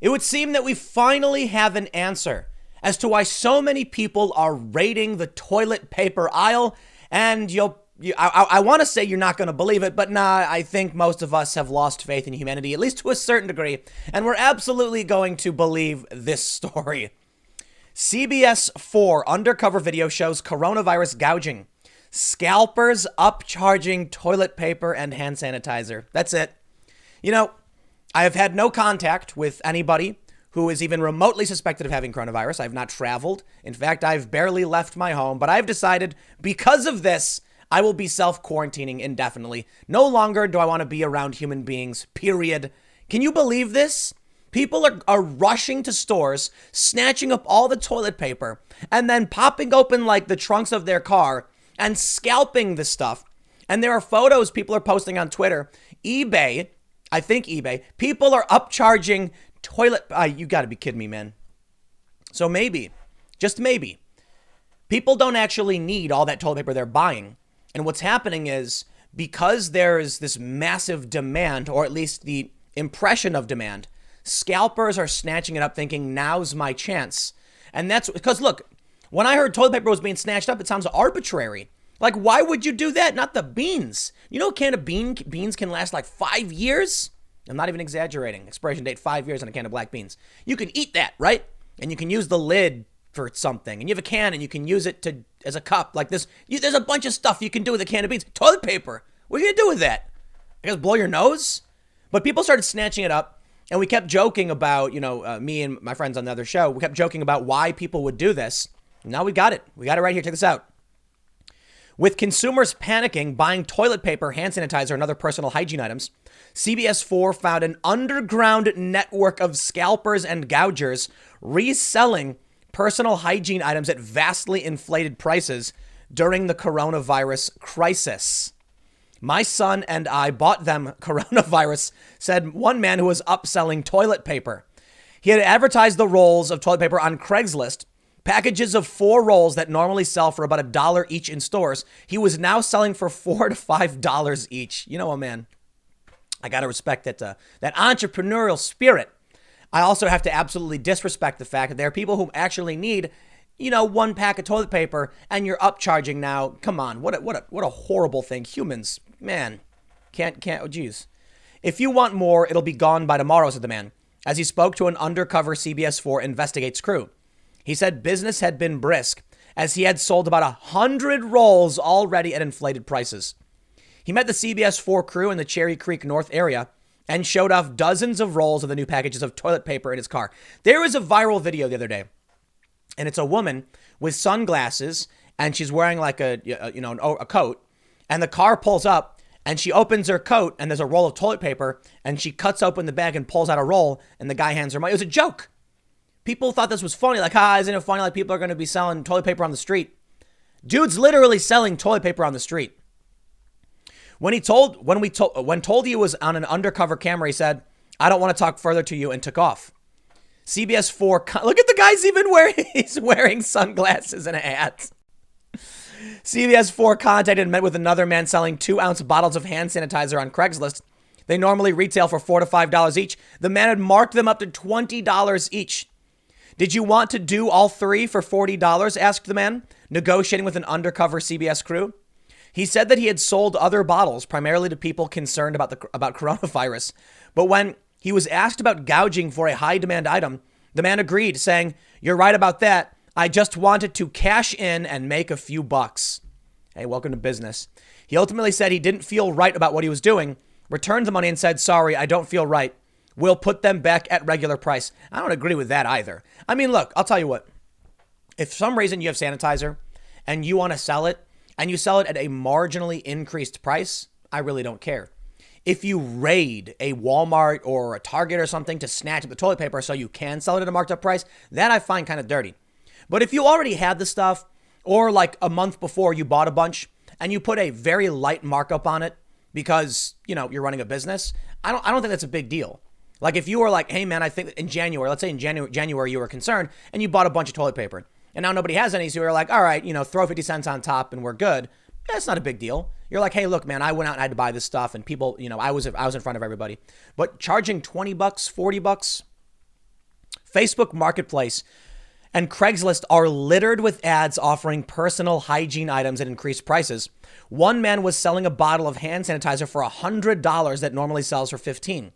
It would seem that we finally have an answer as to why so many people are raiding the toilet paper aisle. And I want to say you're not going to believe it, but nah, I think most of us have lost faith in humanity, at least to a certain degree. And we're absolutely going to believe this story. CBS 4 undercover video shows coronavirus gouging. Scalpers upcharging toilet paper and hand sanitizer. That's it. You know, I have had no contact with anybody who is even remotely suspected of having coronavirus. I've not traveled. In fact, I've barely left my home, but I've decided because of this, I will be self-quarantining indefinitely. No longer do I want to be around human beings, period. Can you believe this? People are rushing to stores, snatching up all the toilet paper, and then popping open like the trunks of their car and scalping the stuff. And there are photos people are posting on Twitter. eBay, I think eBay, people are upcharging toilet. You got to be kidding me, man. So maybe, just maybe, people don't actually need all that toilet paper they're buying. And what's happening is because there is this massive demand, or at least the impression of demand, scalpers are snatching it up thinking now's my chance. And that's because, look, when I heard toilet paper was being snatched up, it sounds arbitrary. Like, why would you do that? Not the beans. You know, a can of beans can last like 5 years. I'm not even exaggerating. Expiration date 5 years on a can of black beans. You can eat that, right? And you can use the lid for something. And you have a can and you can use it as a cup like this. There's a bunch of stuff you can do with a can of beans. Toilet paper. What are you going to do with that? I guess blow your nose? But people started snatching it up. And we kept joking about, me and my friends on the other show, we kept joking about why people would do this. Now we got it. We got it right here. Check this out. With consumers panicking, buying toilet paper, hand sanitizer, and other personal hygiene items, CBS 4 found an underground network of scalpers and gougers reselling personal hygiene items at vastly inflated prices during the coronavirus crisis. My son and I bought them coronavirus, said one man who was upselling toilet paper. He had advertised the rolls of toilet paper on Craigslist. Packages of 4 rolls that normally sell for about $1 each in stores, he was now selling for $4 to $5 each. You know what, man? I got to respect that entrepreneurial spirit. I also have to absolutely disrespect the fact that there are people who actually need, 1 pack of toilet paper and you're upcharging now. Come on. What a horrible thing. Humans, man, oh geez. If you want more, it'll be gone by tomorrow, said the man, as he spoke to an undercover CBS 4 Investigates crew. He said business had been brisk, as he had sold about 100 rolls already at inflated prices. He met the CBS 4 crew in the Cherry Creek North area and showed off dozens of rolls of the new packages of toilet paper in his car. There was a viral video the other day, and it's a woman with sunglasses, and she's wearing like a coat, and the car pulls up, and she opens her coat, and there's a roll of toilet paper, and she cuts open the bag and pulls out a roll, and the guy hands her money. It was a joke. People thought this was funny, like, isn't it funny? Like, people are going to be selling toilet paper on the street. Dude's literally selling toilet paper on the street. When told he was on an undercover camera, he said, "I don't want to talk further to you," and took off. CBS 4, look at the guy's he's wearing sunglasses and a hat. CBS 4 contacted and met with another man selling 2-ounce bottles of hand sanitizer on Craigslist. They normally retail for $4 to $5 each. The man had marked them up to $20 each. "Did you want to do all 3 for $40? Asked the man, negotiating with an undercover CBS crew. He said that he had sold other bottles, primarily to people concerned about coronavirus. But when he was asked about gouging for a high-demand item, the man agreed, saying, "You're right about that. I just wanted to cash in and make a few bucks." Hey, welcome to business. He ultimately said he didn't feel right about what he was doing, returned the money and said, "Sorry, I don't feel right. We'll put them back at regular price." I don't agree with that either. I mean, look, I'll tell you what. If for some reason you have sanitizer and you want to sell it and you sell it at a marginally increased price, I really don't care. If you raid a Walmart or a Target or something to snatch up the toilet paper so you can sell it at a marked up price, that I find kind of dirty. But if you already had the stuff, or like a month before you bought a bunch and you put a very light markup on it because, you're running a business, I don't think that's a big deal. Like if you were like, hey man, I think in January, let's say in January you were concerned and you bought a bunch of toilet paper and now nobody has any. So you're like, all right, throw 50 cents on top and we're good. That's not a big deal. You're like, hey, look, man, I went out and I had to buy this stuff and people, I was in front of everybody. But charging $20, $40, Facebook Marketplace and Craigslist are littered with ads offering personal hygiene items at increased prices. One man was selling a bottle of hand sanitizer for $100 that normally sells for $15.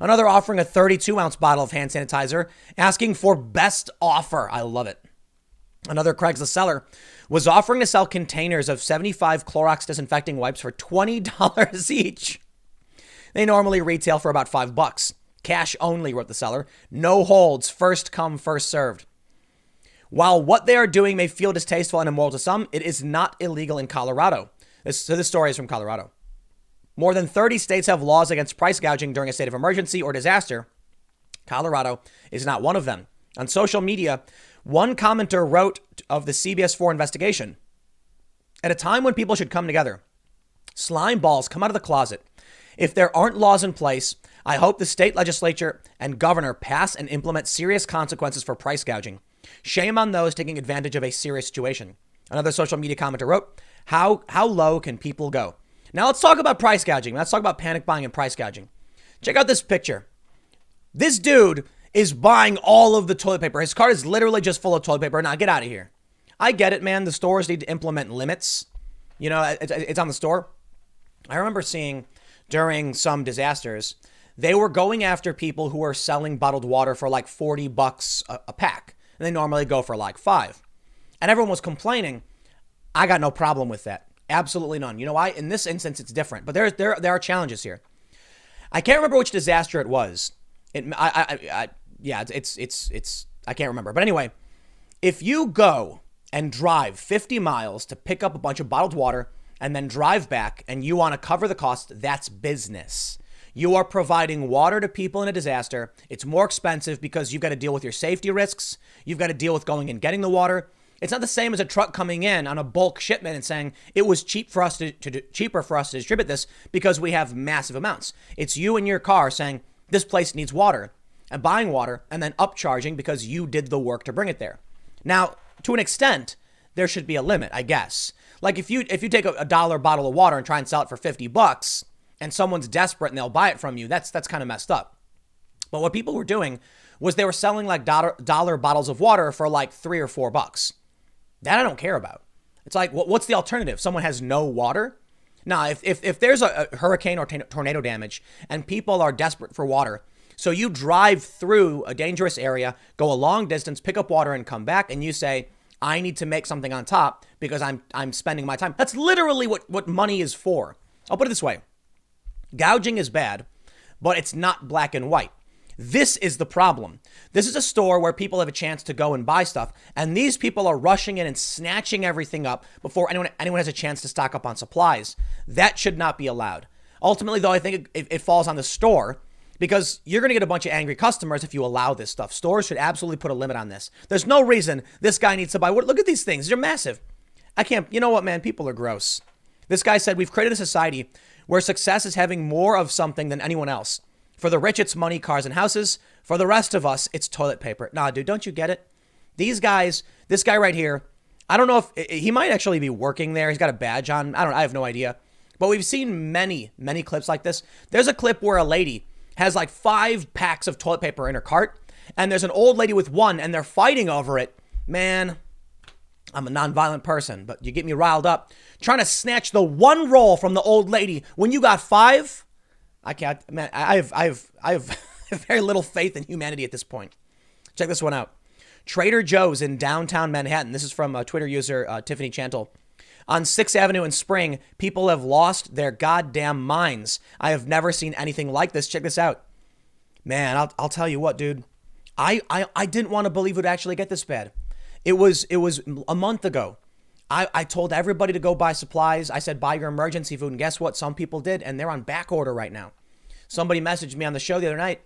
Another offering a 32-ounce bottle of hand sanitizer, asking for best offer. I love it. Another Craigslist seller was offering to sell containers of 75 Clorox disinfecting wipes for $20 each. They normally retail for about $5. Cash only, wrote the seller. No holds, first come, first served. While what they are doing may feel distasteful and immoral to some, it is not illegal in Colorado. This story is from Colorado. More than 30 states have laws against price gouging during a state of emergency or disaster. Colorado is not one of them. On social media, one commenter wrote of the CBS 4 investigation. At a time when people should come together, slime balls come out of the closet. If there aren't laws in place, I hope the state legislature and governor pass and implement serious consequences for price gouging. Shame on those taking advantage of a serious situation. Another social media commenter wrote, how low can people go? Now let's talk about price gouging. Let's talk about panic buying and price gouging. Check out this picture. This dude is buying all of the toilet paper. His cart is literally just full of toilet paper. Now get out of here. I get it, man. The stores need to implement limits. You know, it's on the store. I remember seeing during some disasters, they were going after people who were selling bottled water for like $40 a pack. And they normally go for like $5. And everyone was complaining. I got no problem with that. Absolutely none. You know why? In this instance, it's different. But there are challenges here. I can't remember which disaster it was. I can't remember. But anyway, if you go and drive 50 miles to pick up a bunch of bottled water and then drive back and you want to cover the cost, that's business. You are providing water to people in a disaster. It's more expensive because you've got to deal with your safety risks. You've got to deal with going and getting the water. It's not the same as a truck coming in on a bulk shipment and saying it was cheaper for us to distribute this because we have massive amounts. It's you in your car saying this place needs water and buying water and then upcharging because you did the work to bring it there. Now, to an extent, there should be a limit, I guess. Like if you take a dollar bottle of water and try and sell it for $50 and someone's desperate and they'll buy it from you, that's kind of messed up. But what people were doing was they were selling like dollar bottles of water for like $3 or $4. That I don't care about. It's like, what's the alternative? Someone has no water? Now, if there's a hurricane or tornado damage and people are desperate for water, so you drive through a dangerous area, go a long distance, pick up water and come back, and you say, I need to make something on top because I'm spending my time. That's literally what money is for. I'll put it this way. Gouging is bad, but it's not black and white. This is the problem. This is a store where people have a chance to go and buy stuff, and these people are rushing in and snatching everything up before anyone has a chance to stock up on supplies. That should not be allowed. Ultimately, though, I think it falls on the store because you're going to get a bunch of angry customers if you allow this stuff. Stores should absolutely put a limit on this. There's no reason this guy needs to buy. Look at these things. They're massive. I can't. You know what, man? People are gross. This guy said, we've created a society where success is having more of something than anyone else. For the rich, it's money, cars, and houses. For the rest of us, it's toilet paper. Nah, dude, don't you get it? These guys, this guy right here, I don't know if he might actually be working there. He's got a badge on. I have no idea. But we've seen many, many clips like this. There's a clip where a lady has like 5 packs of toilet paper in her cart, and there's an old lady with one, and they're fighting over it. Man, I'm a nonviolent person, but you get me riled up. Trying to snatch the one roll from the old lady when you got 5. I can't, man, I have very little faith in humanity at this point. Check this one out. Trader Joe's in downtown Manhattan. This is from Twitter user Tiffany Chantel. On 6th Avenue in Spring, people have lost their goddamn minds. I have never seen anything like this. Check this out. Man, I'll tell you what, dude. I didn't want to believe it would actually get this bad. It was a month ago. I told everybody to go buy supplies. I said, buy your emergency food. And guess what? Some people did, and they're on back order right now. Somebody messaged me on the show the other night,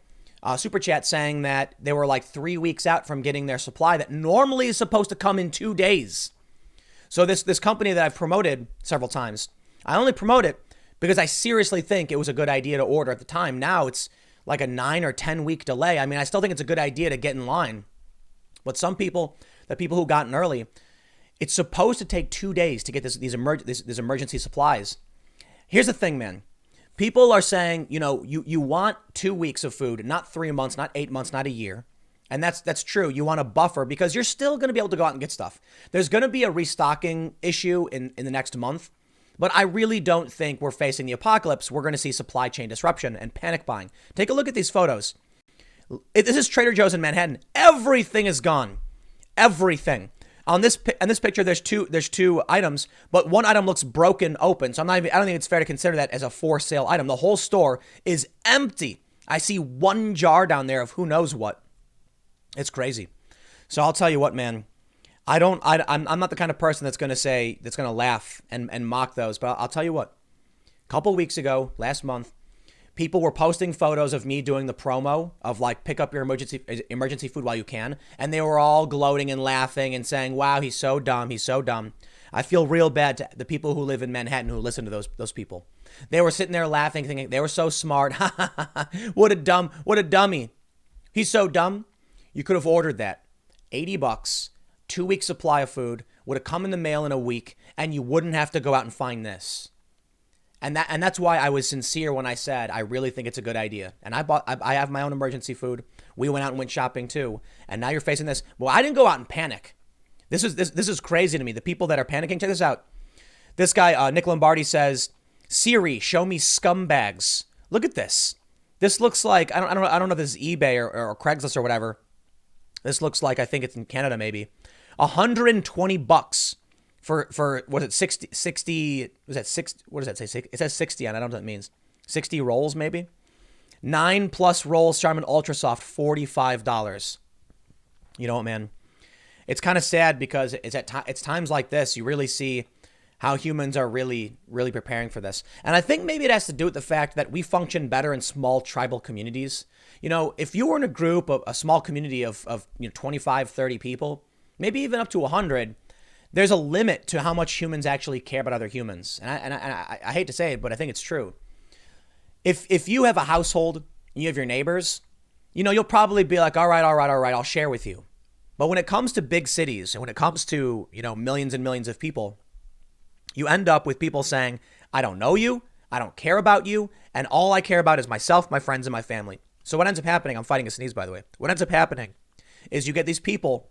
super chat, saying that they were like 3 weeks out from getting their supply that normally is supposed to come in 2 days. So this company that I've promoted several times, I only promote it because I seriously think it was a good idea to order at the time. Now it's like a 9 or 10 week delay. I mean, I still think it's a good idea to get in line. But some people, the people who got in early, it's supposed to take 2 days to get these emergency supplies. Here's the thing, man. People are saying, you want 2 weeks of food, not 3 months, not 8 months, not a year. And that's true. You want a buffer because you're still going to be able to go out and get stuff. There's going to be a restocking issue in the next month, but I really don't think we're facing the apocalypse. We're going to see supply chain disruption and panic buying. Take a look at these photos. This is Trader Joe's in Manhattan. Everything is gone. Everything. In this picture, there's two items, but one item looks broken open. So I don't think it's fair to consider that as a for sale item. The whole store is empty. I see one jar down there of who knows what. It's crazy. So I'll tell you what, man. I'm not the kind of person that's going to laugh and mock those. But I'll tell you what. A couple weeks ago, last month, people were posting photos of me doing the promo of like pick up your emergency food while you can, and they were all gloating and laughing and saying, "Wow, he's so dumb. He's so dumb." I feel real bad to the people who live in Manhattan who listen to those people. They were sitting there laughing, thinking they were so smart. What a dummy. He's so dumb. You could have ordered that. $80, 2 weeks supply of food, would have come in the mail in a week, and you wouldn't have to go out and find this. And that's why I was sincere when I said I really think it's a good idea. And I have my own emergency food. We went out and went shopping too. And now you're facing this. Well, I didn't go out and panic. This is crazy to me. The people that are panicking, check this out. This guy, Nick Lombardi, says, "Siri, show me scumbags." Look at this. This looks like I don't know if this is eBay or Craigslist or whatever. This looks like, I think it's in Canada maybe, $120 for what is it, 60, was that 60, what does that say? It says 60 on it, I don't know what that means. 60 rolls maybe? 9+ rolls Charmin Ultra Soft, $45. You know what, man? It's kind of sad because it's times like this you really see how humans are really, really preparing for this. And I think maybe it has to do with the fact that we function better in small tribal communities. You know, if you were in a group of a small community of 25, 30 people, maybe even up to 100, there's a limit to how much humans actually care about other humans. And I hate to say it, but I think it's true. If you have a household and you have your neighbors, you'll probably be like, all right, I'll share with you. But when it comes to big cities and when it comes to, millions and millions of people, you end up with people saying, I don't know you, I don't care about you, and all I care about is myself, my friends, and my family. So what ends up happening, I'm fighting a sneeze, by the way. What ends up happening is you get these people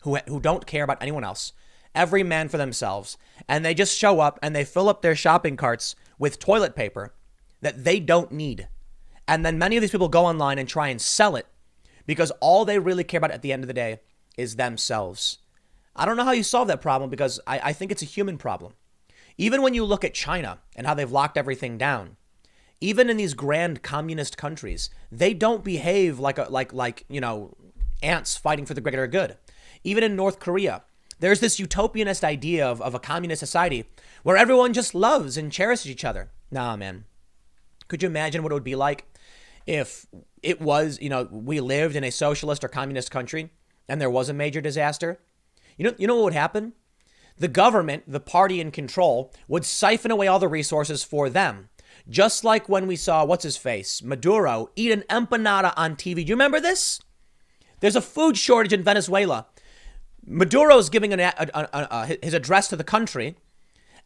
who don't care about anyone else, every man for themselves, and they just show up and they fill up their shopping carts with toilet paper that they don't need. And then many of these people go online and try and sell it because all they really care about at the end of the day is themselves. I don't know how you solve that problem because I think it's a human problem. Even when you look at China and how they've locked everything down, even in these grand communist countries, they don't behave like ants fighting for the greater good. Even in North Korea, there's this utopianist idea of a communist society where everyone just loves and cherishes each other. Nah, man. Could you imagine what it would be like if it was, we lived in a socialist or communist country and there was a major disaster? You know what would happen? The government, the party in control, would siphon away all the resources for them. Just like when we saw, Maduro eat an empanada on TV. Do you remember this? There's a food shortage in Venezuela. Maduro's giving his address to the country,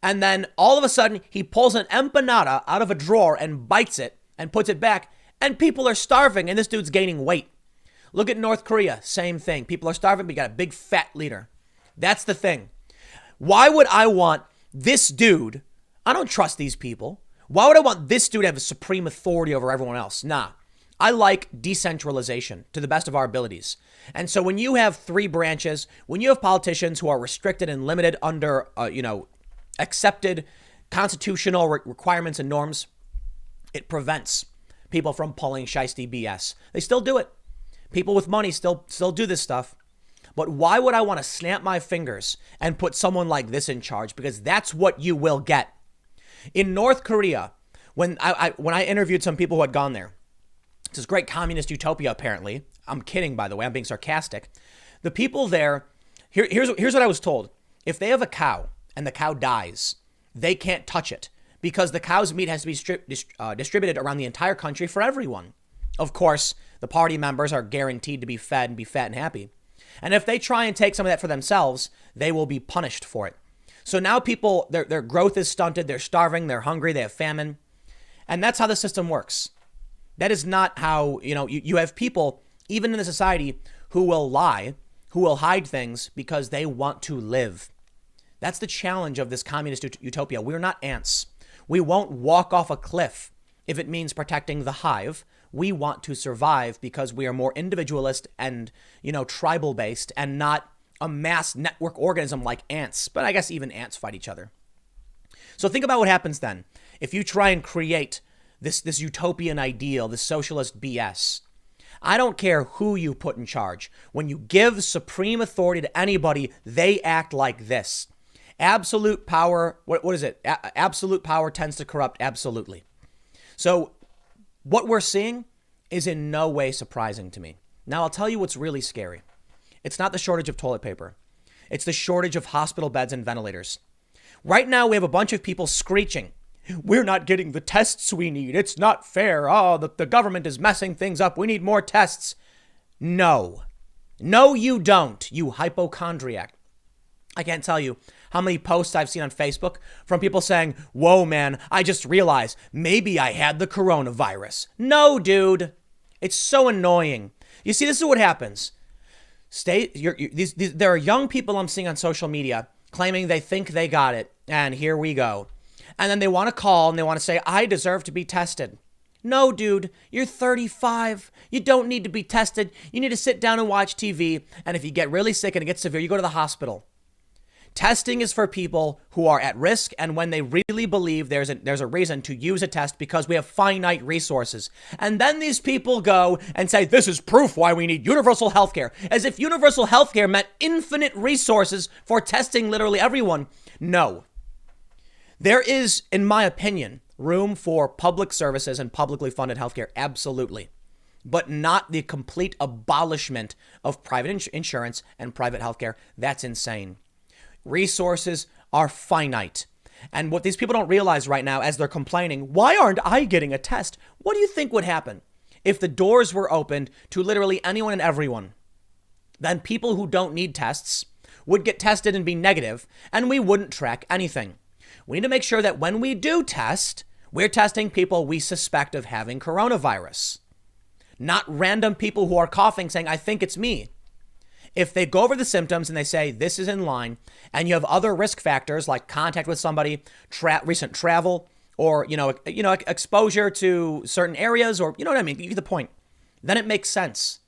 and then all of a sudden he pulls an empanada out of a drawer and bites it and puts it back, and people are starving, and this dude's gaining weight. Look at North Korea, same thing. People are starving, but you got a big fat leader. That's the thing. Why would I want this dude? I don't trust these people. Why would I want this dude to have a supreme authority over everyone else? Nah. I like decentralization to the best of our abilities. And so when you have three branches, when you have politicians who are restricted and limited under, accepted constitutional requirements and norms, it prevents people from pulling shiesty BS. They still do it. People with money still do this stuff. But why would I want to snap my fingers and put someone like this in charge? Because that's what you will get. In North Korea, when I interviewed some people who had gone there, it's this great communist utopia, apparently. I'm kidding, by the way. I'm being sarcastic. The people there, here's what I was told. If they have a cow and the cow dies, they can't touch it because the cow's meat has to be distributed around the entire country for everyone. Of course, the party members are guaranteed to be fed and be fat and happy. And if they try and take some of that for themselves, they will be punished for it. So now people, their growth is stunted. They're starving. They're hungry. They have famine. And that's how the system works. That is not how, you have people even in a society who will lie, who will hide things because they want to live. That's the challenge of this communist utopia. We're not ants. We won't walk off a cliff if it means protecting the hive. We want to survive because we are more individualist and, tribal based and not a mass network organism like ants. But I guess even ants fight each other. So think about what happens then if you try and create this utopian ideal, this socialist BS. I don't care who you put in charge. When you give supreme authority to anybody, they act like this. Absolute power, what is it? Absolute power tends to corrupt absolutely. So what we're seeing is in no way surprising to me. Now, I'll tell you what's really scary. It's not the shortage of toilet paper. It's the shortage of hospital beds and ventilators. Right now, we have a bunch of people screeching, "We're not getting the tests we need. It's not fair. Oh, the government is messing things up. We need more tests." No, you don't, you hypochondriac. I can't tell you how many posts I've seen on Facebook from people saying, "Whoa, man, I just realized maybe I had the coronavirus." No, dude. It's so annoying. You see, this is what happens. There are young people I'm seeing on social media claiming they think they got it. And here we go. And then they want to call and they want to say, "I deserve to be tested." No, dude, you're 35. You don't need to be tested. You need to sit down and watch TV. And if you get really sick and it gets severe, you go to the hospital. Testing is for people who are at risk and when they really believe there's a reason to use a test because we have finite resources. And then these people go and say, "This is proof why we need universal healthcare," as if universal healthcare meant infinite resources for testing literally everyone. No. There is, in my opinion, room for public services and publicly funded healthcare, absolutely, but not the complete abolishment of private insurance and private healthcare. That's insane. Resources are finite. And what these people don't realize right now as they're complaining, "Why aren't I getting a test?" What do you think would happen if the doors were opened to literally anyone and everyone? Then people who don't need tests would get tested and be negative, and we wouldn't track anything. We need to make sure that when we do test, we're testing people we suspect of having coronavirus, not random people who are coughing saying, "I think it's me." If they go over the symptoms and they say this is in line, and you have other risk factors like contact with somebody, recent travel, or exposure to certain areas, or you know what I mean, you get the point, then it makes sense.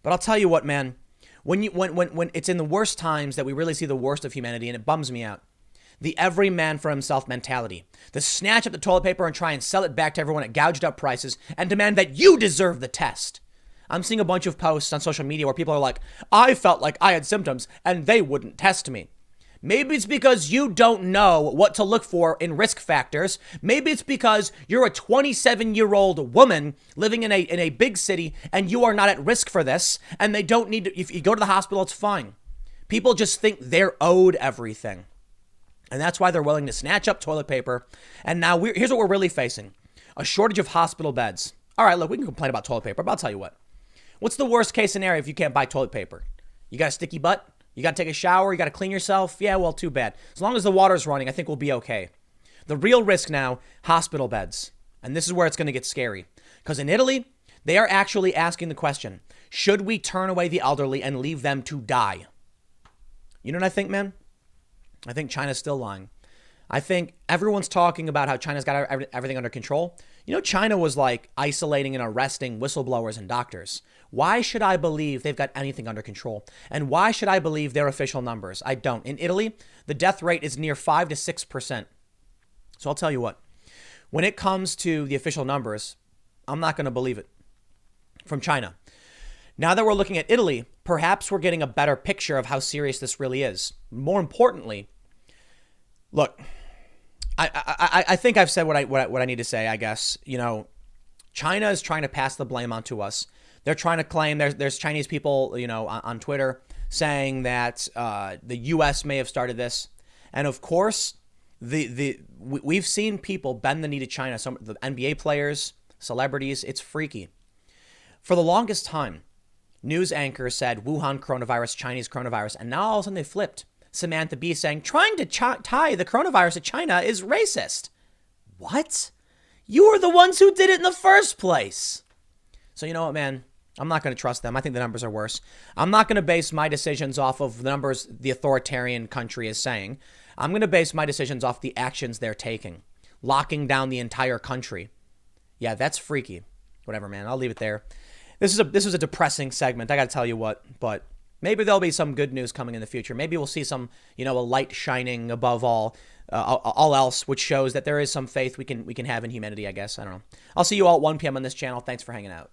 But I'll tell you what, man, when it's in the worst times that we really see the worst of humanity, and it bums me out. The every man for himself mentality, the snatch up the toilet paper and try and sell it back to everyone at gouged up prices and demand that you deserve the test. I'm seeing a bunch of posts on social media where people are like, "I felt like I had symptoms and they wouldn't test me." Maybe it's because you don't know what to look for in risk factors. Maybe it's because you're a 27-year-old woman living in a big city and you are not at risk for this, and they don't need to, if you go to the hospital, it's fine. People just think they're owed everything. And that's why they're willing to snatch up toilet paper. And now here's what we're really facing. A shortage of hospital beds. All right, look, we can complain about toilet paper, but I'll tell you what. What's the worst case scenario if you can't buy toilet paper? You got a sticky butt? You got to take a shower? You got to clean yourself? Yeah, well, too bad. As long as the water's running, I think we'll be okay. The real risk now, hospital beds. And this is where it's going to get scary. Because in Italy, they are actually asking the question, should we turn away the elderly and leave them to die? You know what I think, man? I think China's still lying. I think everyone's talking about how China's got everything under control. You know, China was like isolating and arresting whistleblowers and doctors. Why should I believe they've got anything under control? And why should I believe their official numbers? I don't. In Italy, the death rate is near 5 to 6%. So I'll tell you what, when it comes to the official numbers, I'm not going to believe it from China. Now that we're looking at Italy, perhaps we're getting a better picture of how serious this really is. More importantly, look, I think I've said what I need to say, I guess. You know, China is trying to pass the blame onto us. They're trying to claim there's Chinese people, on Twitter saying that the U.S. may have started this. And of course, we've seen people bend the knee to China. Some of the NBA players, celebrities, it's freaky. For the longest time, news anchors said Wuhan coronavirus, Chinese coronavirus, and now all of a sudden they flipped. Samantha Bee saying trying to tie the coronavirus to China is racist. What? You were the ones who did it in the first place. So you know what, man? I'm not going to trust them. I think the numbers are worse. I'm not going to base my decisions off of the numbers the authoritarian country is saying. I'm going to base my decisions off the actions they're taking, locking down the entire country. Yeah, that's freaky. Whatever, man. I'll leave it there. This was a depressing segment. I got to tell you what, but maybe there'll be some good news coming in the future. Maybe we'll see some, a light shining above all else, which shows that there is some faith we can have in humanity, I guess. I don't know. I'll see you all at 1 p.m. on this channel. Thanks for hanging out.